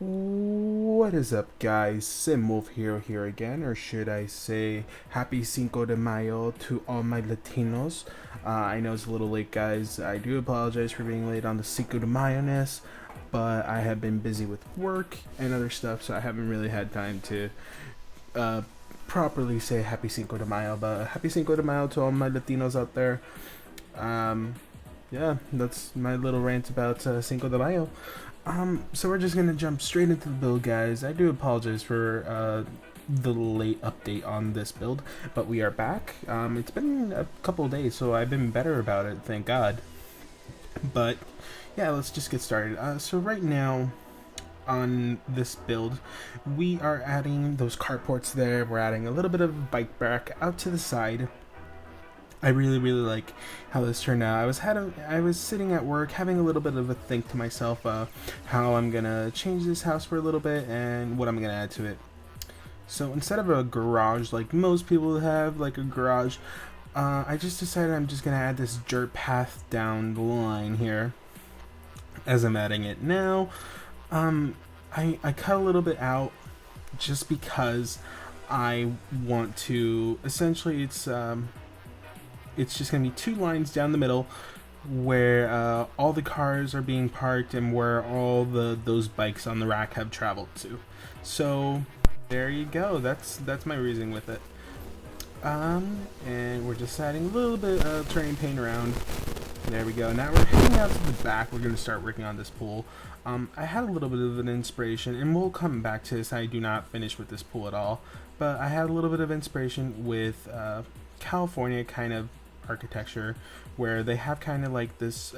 What is up, guys? SimWolfHero here again, or should I say Happy Cinco de Mayo to all my Latinos. I know it's a little late, guys. I do apologize for being late on the Cinco de Mayo-ness, but I have been busy with work and other stuff, so I haven't really had time to uh, properly say Happy Cinco de Mayo. But Happy Cinco de Mayo to all my Latinos out there. Um, yeah, that's my little rant about Cinco de Mayo. So we're just gonna jump straight into the build, guys. I do apologize for the late update on this build, but we are back. It's been a couple of days, so I've been better about it, thank God. But yeah, let's just get started. So right now on this build, we are adding those carports there. We're adding a little bit of bike rack out to the side. I really like how this turned out. I was sitting at work having a little bit of a think to myself how I'm gonna change this house for a little bit and what I'm gonna add to it. So instead of a garage like most people have, like a garage, I just decided I'm just gonna add this dirt path down the line here as I'm adding it now. I cut a little bit out just because I want to, essentially it's just going to be two lines down the middle where all the cars are being parked and where all those bikes on the rack have traveled to. So there you go. That's my reasoning with it. And we're just adding a little bit of terrain paint around. There we go. Now we're heading out to the back. We're going to start working on this pool. I had a little bit of an inspiration, and we'll come back to this. I do not finish with this pool at all, but I had a little bit of inspiration with California kind of architecture where they have kind of like this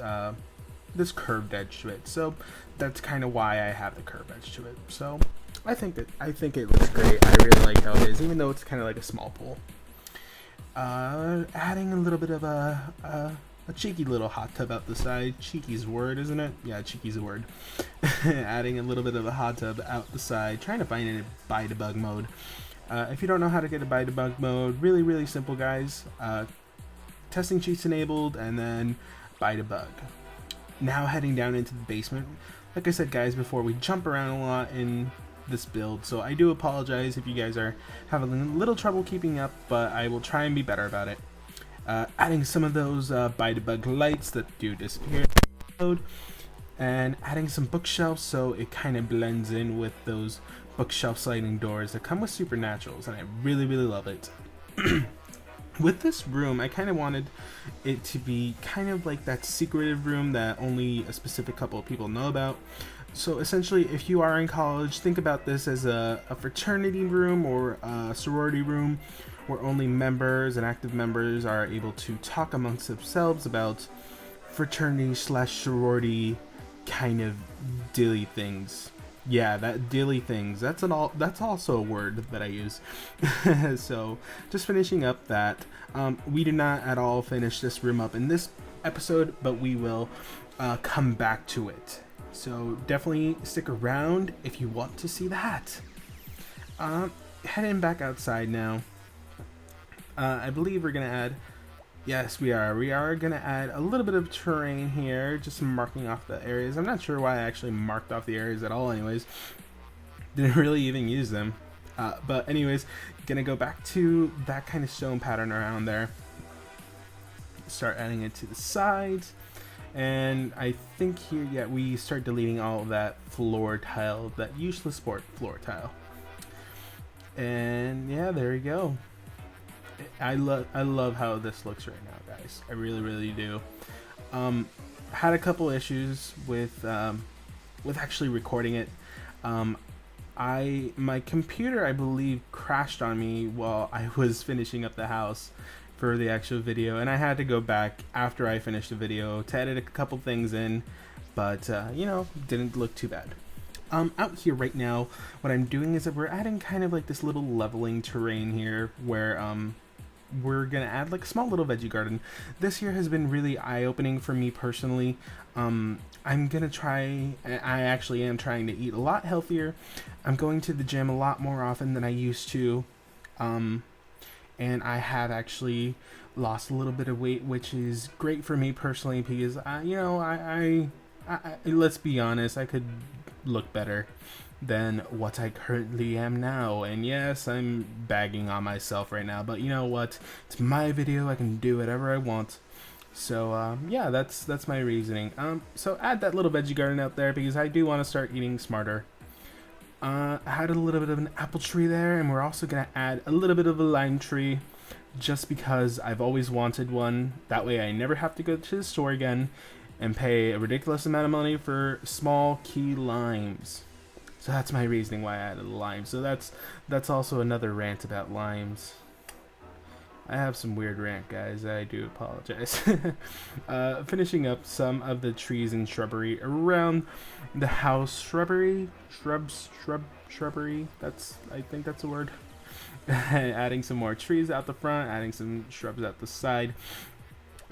this curved edge to it. So that's kind of why I have the curved edge to it. So I think it looks great. I really like how it is, even though it's kind of like a small pool. Adding a little bit of a cheeky little hot tub out the side. Cheeky's a word, isn't it? Yeah, cheeky's a word. Adding a little bit of a hot tub out the side. Trying to find it in buy debug mode. If you don't know how to get a buy debug mode, really simple, guys. Testing cheats enabled, and then buy debug. Now heading down into the basement. Like I said, guys, before, we jump around a lot in this build, so I do apologize if you guys are having a little trouble keeping up, but I will try and be better about it. Adding some of those buy debug lights that do disappear, and adding some bookshelves so it kind of blends in with those bookshelf sliding doors that come with supernaturals, and I really love it. With this room, I kind of wanted it to be kind of like that secretive room that only a specific couple of people know about. So essentially, if you are in college, think about this as a fraternity room or a sorority room where only members and active members are able to talk amongst themselves about fraternity / sorority kind of dilly things. Yeah, that dilly things. That's also a word that I use. So, just finishing up that. We did not at all finish this room up in this episode, but we will come back to it. So definitely stick around if you want to see that. Heading back outside now. I believe we're gonna add. Yes, we are. We are going to add a little bit of terrain here, just marking off the areas. I'm not sure why I actually marked off the areas at all anyways. Didn't really even use them. But anyways, going to go back to that kind of stone pattern around there. Start adding it to the sides. And I think here, yeah, we start deleting all of that floor tile, that useless floor tile. And yeah, there we go. I love how this looks right now, guys. I really do. Had a couple issues with actually recording it. My computer, I believe, crashed on me while I was finishing up the house for the actual video, and I had to go back after I finished the video to edit a couple things in, but you know, didn't look too bad. Out here right now, what I'm doing is that we're adding kind of like this little leveling terrain here where we're gonna add like a small little veggie garden. This year has been really eye-opening for me personally. I'm gonna try, I actually am trying to eat a lot healthier. I'm going to the gym a lot more often than I used to, and I have actually lost a little bit of weight, which is great for me personally because you know, I let's be honest, look better than what I currently am now. And yes, I'm bagging on myself right now, but you know what? It's my video. I can do whatever I want. So yeah, that's my reasoning. So add that little veggie garden out there because I do want to start eating smarter. I had a little bit of an apple tree there, and we're also gonna add a little bit of a lime tree, just because I've always wanted one. That way, I never have to go to the store again and pay a ridiculous amount of money for small key limes. So that's my reasoning why I added limes. So that's also another rant about limes. I have some weird rant, guys. I do apologize. Finishing up some of the trees and shrubbery around the house. Shrubbery? Shrubbery? I think that's a word. Adding some more trees out the front, adding some shrubs out the side.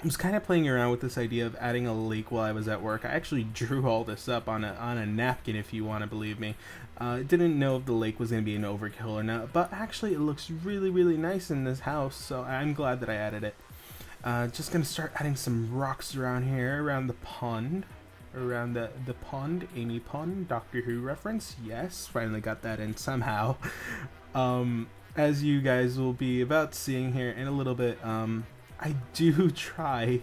I was kind of playing around with this idea of adding a lake while I was at work. I actually drew all this up on a napkin, if you want to believe me. Didn't know if the lake was going to be an overkill or not, but actually it looks really, really nice in this house, so I'm glad that I added it. Just going to start adding some rocks around here, around the pond. Around the pond, Amy Pond, Doctor Who reference. Yes, finally got that in somehow. As you guys will be about seeing here in a little bit, I do try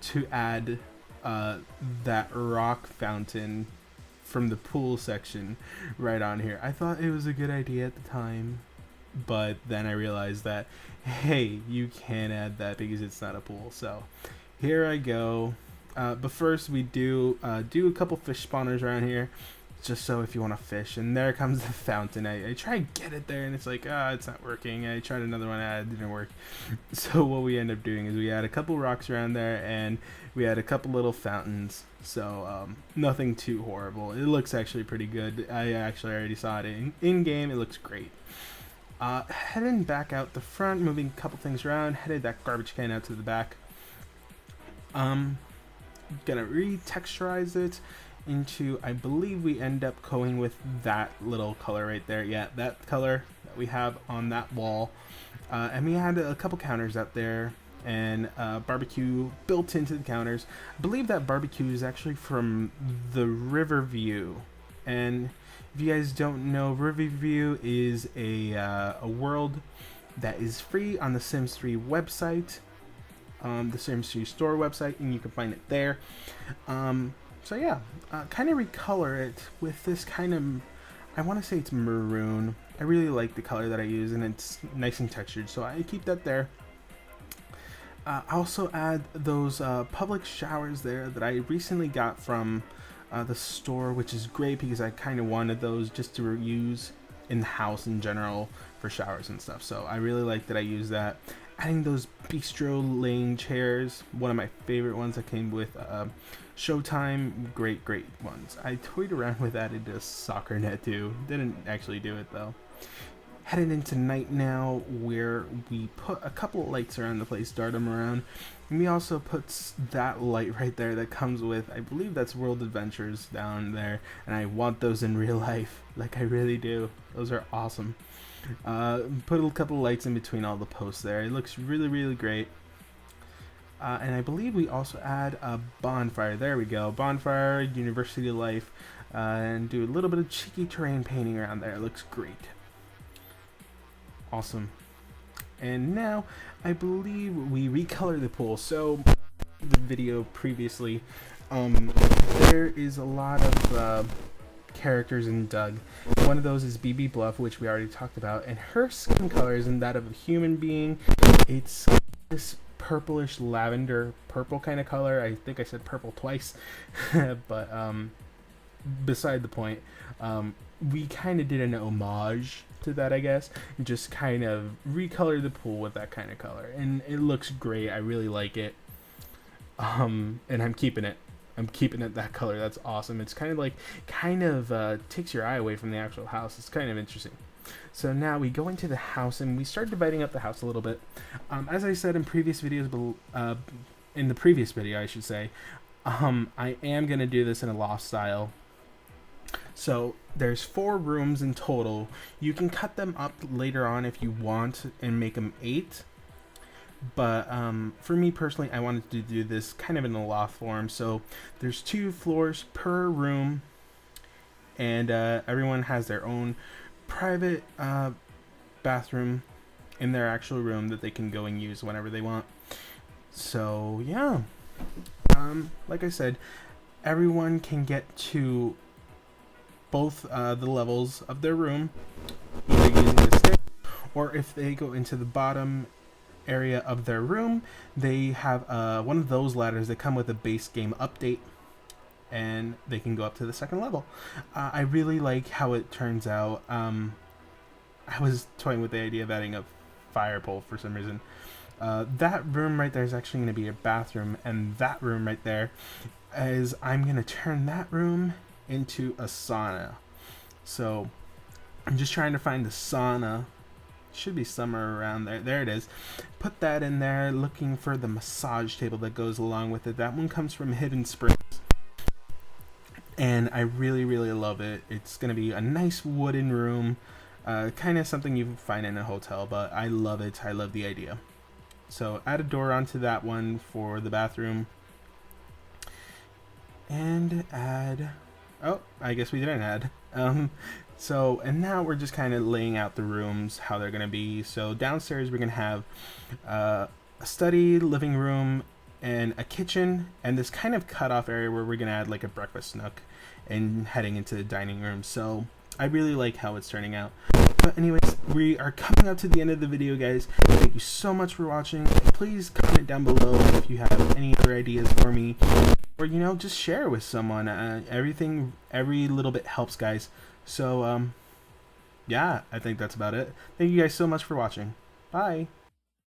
to add that rock fountain from the pool section right on here. I thought it was a good idea at the time, but then I realized that, hey, you can't add that because it's not a pool. So here I go. But first we do a couple fish spawners around here, just so if you want to fish. And there comes the fountain. I try to get it there and it's like, it's not working. I tried another one, it didn't work. So what we end up doing is we add a couple rocks around there and we add a couple little fountains. So nothing too horrible. It looks actually pretty good. I actually already saw it in game. It looks great. Heading back out the front, moving a couple things around, headed that garbage can out to the back. Gonna re-texturize it into, I believe we end up going with that little color right there. Yeah, that color that we have on that wall. And we had a couple counters out there and barbecue built into the counters. I believe that barbecue is actually from the Riverview. And if you guys don't know, Riverview is a world that is free on the Sims 3 website. The Sims 3 store website, and you can find it there. So yeah, kind of recolor it with this kind of, I want to say it's maroon. I really like the color that I use, and it's nice and textured, so I keep that there. I also add those public showers there that I recently got from the store, which is great because I kind of wanted those just to use in the house in general for showers and stuff. So I really like that I use that. Adding those bistro lane chairs, one of my favorite ones that came with Showtime, great ones. I toyed around with that into a soccer net too. Didn't actually do it though. Headed into night now, where we put a couple of lights around the place, dart them around. And we also put that light right there that comes with, I believe that's World Adventures down there. And I want those in real life, like I really do. Those are awesome. Put a couple of lights in between all the posts there. It looks really great. And I believe we also add a bonfire. There we go. Bonfire, University Life, and do a little bit of cheeky terrain painting around there. It looks great. Awesome. And now I believe we recolor the pool. So the video previously, there is a lot of characters in Doug. One of those is Beebe Bluff, which we already talked about, and her skin color isn't that of a human being. It's this purplish lavender purple kind of color. I think I said purple twice. But beside the point, we kind of did an homage to that, I guess, and just kind of recolor the pool with that kind of color, and it looks great. I really like it. And I'm keeping it that color. That's awesome. It's kind of takes your eye away from the actual house. It's kind of interesting. So now we go into the house and we start dividing up the house a little bit. As I said in previous videos, in the previous video I should say, I am gonna do this in a loft style. So there's 4 rooms in total. You can cut them up later on if you want and make them 8. But for me personally, I wanted to do this kind of in a loft form. So there's 2 floors per room, and everyone has their own private bathroom in their actual room that they can go and use whenever they want. So yeah, like I said, everyone can get to both the levels of their room either using the stairs, or if they go into the bottom area of their room, they have one of those ladders that come with a base game update, and they can go up to the second level. I really like how it turns out. I was toying with the idea of adding a fire pole for some reason. That room right there is actually going to be a bathroom, and that room right there is, I'm going to turn that room into a sauna. So I'm just trying to find the sauna. Should be somewhere around there. There it is. Put that in there, looking for the massage table that goes along with it. That one comes from Hidden Springs, and I really, really love it. It's going to be a nice wooden room, kind of something you find in a hotel, but I love it. I love the idea. So add a door onto that one for the bathroom, and add, oh, I guess we didn't add. So, and now we're just kind of laying out the rooms, how they're going to be. So downstairs we're going to have a study, living room, and a kitchen, and this kind of cutoff area where we're going to add like a breakfast nook and heading into the dining room. So I really like how it's turning out. But anyways, we are coming up to the end of the video, guys. Thank you so much for watching. Please comment down below if you have any other ideas for me, or, you know, just share it with someone. Every little bit helps, guys. So, yeah, I think that's about it. Thank you guys so much for watching. Bye.